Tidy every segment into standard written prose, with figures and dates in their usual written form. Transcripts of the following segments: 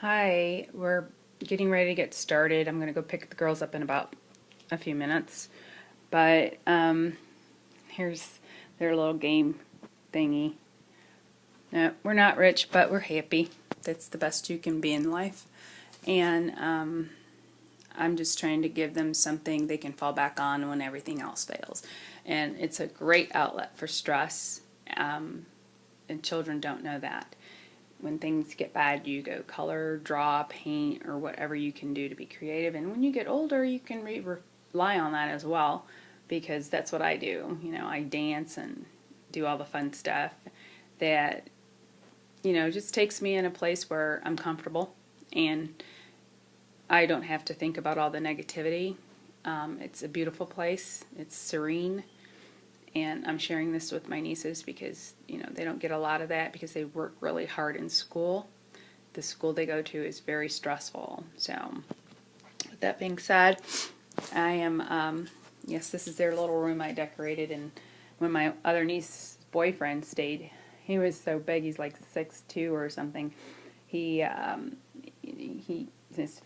Hi, we're getting ready to get started. I'm going to go pick the girls up in about a few minutes. But here's their little game thingy. No, we're not rich, but we're happy. That's the best you can be in life. And I'm just trying to give them something they can fall back on when everything else fails. And it's a great outlet for stress. And children don't know that. When things get bad, you go color, draw, paint, or whatever you can do to be creative. And when you get older, you can rely on that as well, because that's what I do. I dance and do all the fun stuff that, just takes me in a place where I'm comfortable and I don't have to think about all the negativity. It's a beautiful place. It's serene. And I'm sharing this with my nieces because, they don't get a lot of that because they work really hard in school. The school they go to is very stressful. So, with that being said, I am, yes, this is their little room I decorated. And when my other niece's boyfriend stayed, he was so big, he's like 6'2" or something. His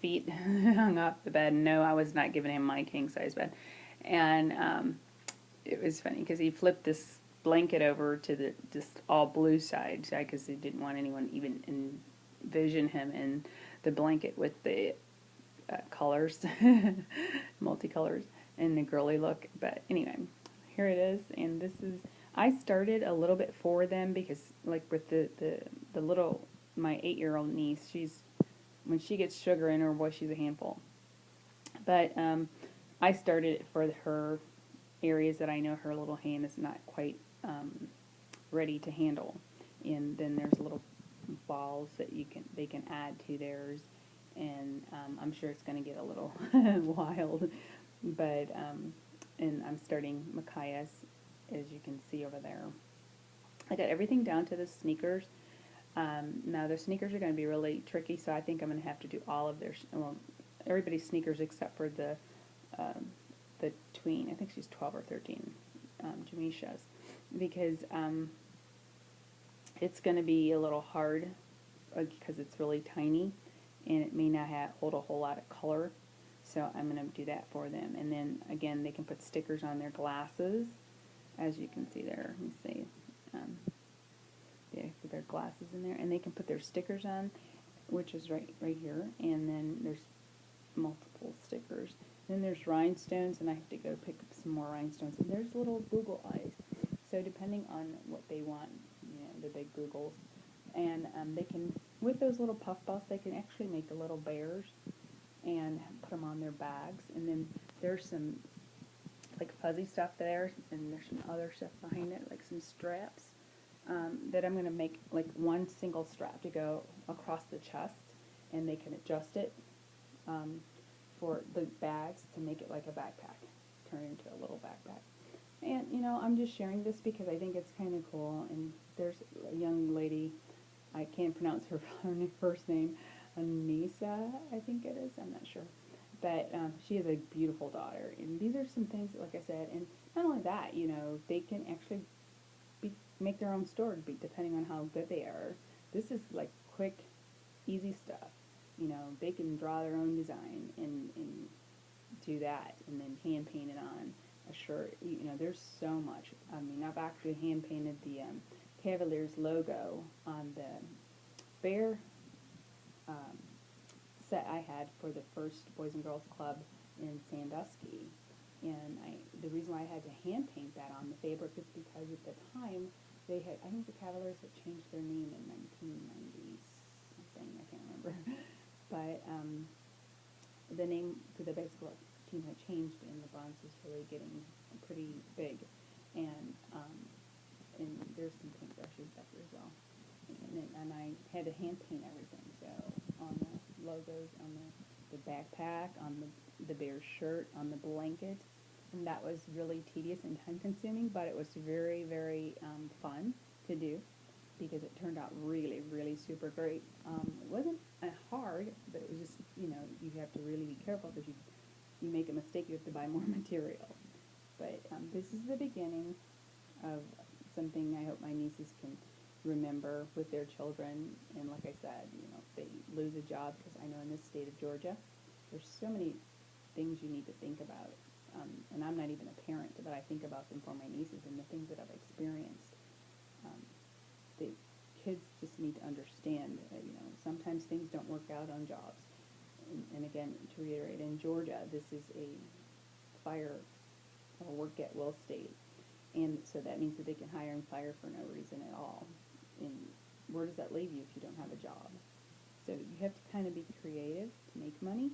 feet hung off the bed. No, I was not giving him my king size bed. And, it was funny because he flipped this blanket over to the just all blue side because he didn't want anyone even envision him in the blanket with the colors, multicolors, and the girly look. But anyway, here it is, and this is. I started a little bit for them because, like with the little my 8-year-old niece, when she gets sugar in her, boy, she's a handful. But I started it for her areas that I know her little hand is not quite ready to handle, and then there's little balls that they can add to theirs, and I'm sure it's going to get a little wild, but and I'm starting Micaiah's, as you can see over there. I got everything down to the sneakers. Now the sneakers are going to be really tricky, so I think I'm going to have to do all of everybody's sneakers except for the tween. I think she's 12 or 13, Jamisha's, because it's going to be a little hard because it's really tiny and it may not hold a whole lot of color. So I'm going to do that for them. And then again, they can put stickers on their glasses, as you can see there. Let me see. They put their glasses in there, and they can put their stickers on, which is right here. And then there's multiple stickers. Then there's rhinestones, and I have to go pick up some more rhinestones. And there's little Google eyes. So depending on what they want, the big Googles. And they can, with those little puff balls, they can actually make the little bears and put them on their bags. And then there's some like fuzzy stuff there, and there's some other stuff behind it, like some straps that I'm going to make like one single strap to go across the chest, and they can adjust it for the bags to make it like a backpack, turn it into a little backpack. And, I'm just sharing this because I think it's kind of cool. And there's a young lady, I can't pronounce her first name, Anissa, I think it is, I'm not sure. But she has a beautiful daughter. And these are some things, like I said, and not only that, they can actually make their own store depending on how good they are. This is like quick, easy stuff. They can draw their own design and do that, and then hand paint it on a shirt. There's so much. I mean, I've actually hand painted the Cavaliers logo on the bear set I had for the first Boys and Girls Club in Sandusky. And the reason why I had to hand paint that on the fabric is because at the time I think the Cavaliers had changed their name in 1990 something, I can't remember. But the name for the basketball team had changed, and the Bronx was really getting pretty big. And there's some paintbrushes back there as well. And I had to hand paint everything. So on the logos, on the backpack, on the bear shirt, on the blanket. And that was really tedious and time consuming, but it was very, very fun to do because it turned out really, really super great. It wasn't hard, but it was just, you have to really be careful because you make a mistake, you have to buy more material. But this is the beginning of something I hope my nieces can remember with their children. And like I said, they lose a job, because I know in this state of Georgia, there's so many things you need to think about. And I'm not even a parent, but I think about them for my nieces and the things that I've experienced. The kids just need to understand that, sometimes things don't work out on jobs. And again, to reiterate, in Georgia, this is a fire or work at will state. And so that means that they can hire and fire for no reason at all. And where does that leave you if you don't have a job? So you have to kind of be creative to make money.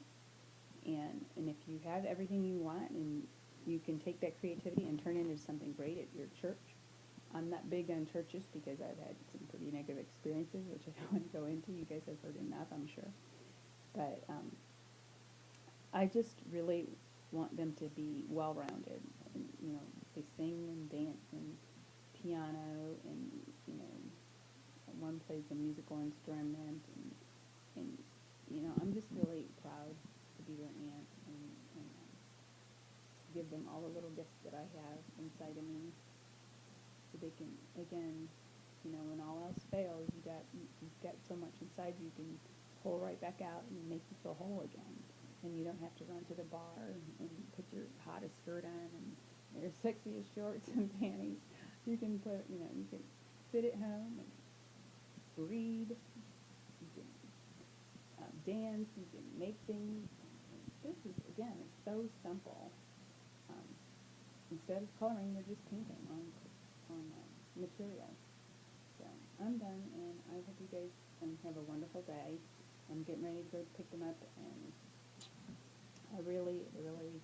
And if you have everything you want, and you can take that creativity and turn it into something great at your church. I'm not big on churches because I've had some pretty negative experiences, which I don't want to go into. You guys have heard enough, I'm sure. But I just really want them to be well-rounded. And, they sing and dance and piano, and one plays a musical instrument, and I'm just really proud to be their aunt, and give them all the little gifts that I have inside of me, so they can, again, when all else fails, you've got so much inside you can pull right back out and make you feel whole again. And you don't have to run to the bar and put your hottest skirt on and your sexiest shorts and panties. You can you can sit at home and read. You can dance. You can make things. This is, again, it's so simple. Instead of coloring, you're just painting on material. So I'm done, and I hope you guys have a wonderful day. I'm getting ready to go pick them up, and I really, really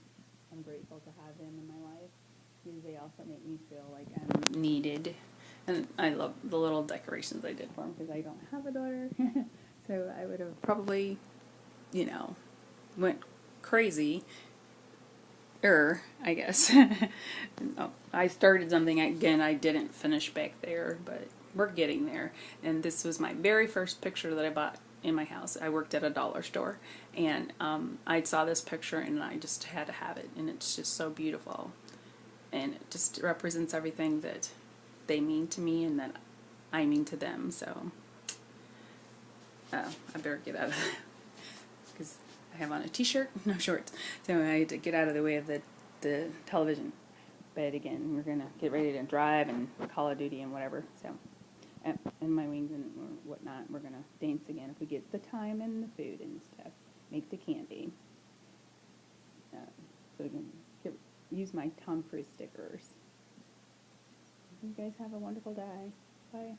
am grateful to have them in my life, because they also make me feel like I'm needed. And I love the little decorations I did for them, because I don't have a daughter. So I would have probably, went crazy. I guess. Oh, I started something, again, I didn't finish back there, but we're getting there. And this was my very first picture that I bought in my house. I worked at a dollar store, and I saw this picture, and I just had to have it, and it's just so beautiful. And it just represents everything that they mean to me and that I mean to them. So I better get out of that, because I have on a t-shirt, no shorts, so I had to get out of the way of the television. But again, we're going to get ready to drive and Call of Duty and whatever, so, and my wings and whatnot. We're going to dance again if we get the time and the food and stuff, make the candy, so we can use my Tom Cruise stickers. You guys have a wonderful day. Bye.